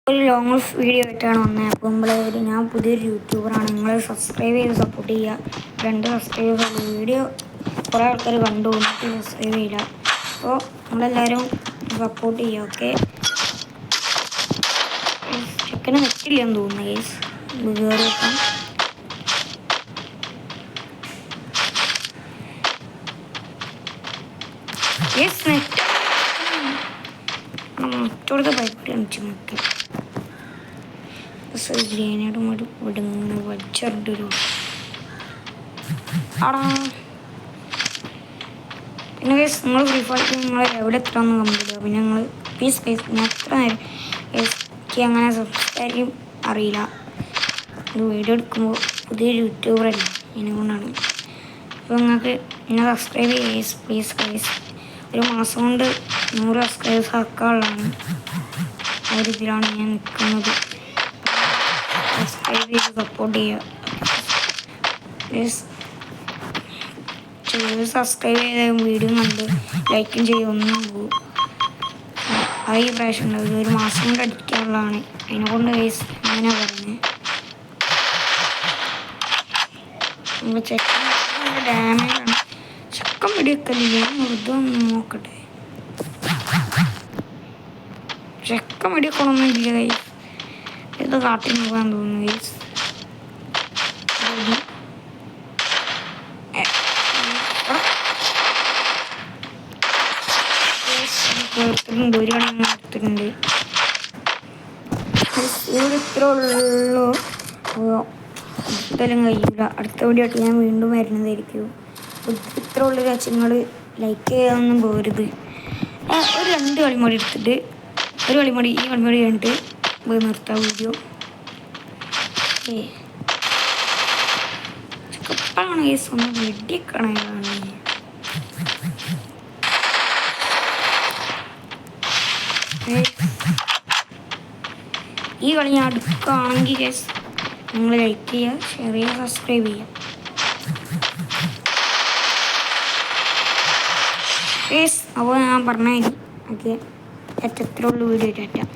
ഒരു long video ആയിട്ടാണ് വന്നത്. അപ്പോൾ നമ്മളൊരു ഞാൻ പുതിയൊരു യൂട്യൂബറാണ്. നിങ്ങൾ സബ്സ്ക്രൈബ് ചെയ്ത് സപ്പോർട്ട് ചെയ്യുക. 2 സബ്സ്ക്രൈബ് വീഡിയോ കുറേ ആൾക്കാർ കണ്ടു എന്നിട്ട് സബ്സ്ക്രൈബ് ചെയ്യില്ല. അപ്പോൾ നമ്മളെല്ലാവരും സപ്പോർട്ട് ചെയ്യുക. ഓക്കെ, ചിക്കന് നെറ്റില്ലെന്ന് തോന്നുന്നു ഗൈസ്. കയറി വെക്കാം. യെസ്, നെറ്റോടത്ത് പൈപ്പ് കാണിച്ചു നോക്കി. ഗ്രേനേഡ് മടി വിടുന്ന വച്ചൊരു ആടാ. പിന്നെ കേസ് നിങ്ങൾ ഫ്രീ ഫയർ നിങ്ങൾ എവിടെ എത്രയാണെന്ന് കംപ്ലീറ്റ് ചെയ്യുക. പിന്നെ നിങ്ങൾ പ്ലീസ് കേസ് ഞാൻ എത്ര നേരം എനിക്ക് അങ്ങനെ സംസാരിക്കും അറിയില്ല. ഒരു വീഡിയോ എടുക്കുമ്പോൾ പുതിയൊരു യൂട്യൂബറല്ല, ഇതിനെ കൊണ്ടാണ്. അപ്പോൾ നിങ്ങൾക്ക് എന്നെ സബ്സ്ക്രൈബ് ചെയ്യുക പ്ലീസ് കേസ്. ഒരു മാസം കൊണ്ട് 100 സബ്സ്ക്രൈബേഴ്സ് ആക്കാനുള്ളതാണ്. ആ ഒരു ഇതിലാണ് ഞാൻ നിൽക്കുന്നത്. സബ്സ്ക്രൈബ് ചെയ്ത് സപ്പോർട്ട് ചെയ്യുക. സബ്സ്ക്രൈബ് ചെയ്ത വീഡിയോ കണ്ട് ലൈക്കും ചെയ്യും. ഒന്നും പോകും. അത് ഈ പ്രാവശ്യം ഉണ്ടാവില്ല. ഒരു മാസം കൊണ്ട് അടിക്കാനുള്ളതാണ്. അതിനെ കൊണ്ട് കേസ് അങ്ങനെ പറഞ്ഞത്. നമ്മൾ ചെക്കൻ ഡാമേജാണ്. ചെക്കൻ വെടിവെക്കലില്ല. വെറുതെ ഒന്ന് നോക്കട്ടെ. ചെക്കൻ വെടിവെക്കണമൊന്നും ഇല്ല കൈസ്. ഇത് കാട്ടിൽ നോക്കാൻ തോന്നുന്നു ഗൈസ്. എടുത്തിട്ടുണ്ട്, ഒരു കളി അങ്ങനെ എടുത്തിട്ടുണ്ട്. ഇവിടെ ഇത്ര ഉള്ളൂ. ഇതെല്ലാം കഴിയില്ല. അടുത്ത വീഡിയോ ആയിട്ട് ഞാൻ വീണ്ടും വരുന്നതായിരിക്കും. ഇത്ര ഉള്ള നിങ്ങൾ ലൈക്ക് ചെയ്യാനൊന്നും പോരുത്. ഒരു 2 കളിമൂടി എടുത്തിട്ട് ഒരു കളിമൂടി ഈ കളിമൂടി കഴിഞ്ഞിട്ട് നിർത്താം വീഡിയോ. ചെക്കപ്പാണ് കേസ്. ഒന്ന് വെടിക്കണതാണ്. ഈ കളി ഞാൻ എടുക്കുകയാണെങ്കിൽ കേസ് നിങ്ങൾ ലൈക്ക് ചെയ്യുക, ഷെയർ ചെയ്യുക, സബ്സ്ക്രൈബ് ചെയ്യുക കേസ്. അപ്പോൾ ഞാൻ പറഞ്ഞാൽ ഓക്കെ, എത്ര ഉള്ളൂ വീഡിയോ.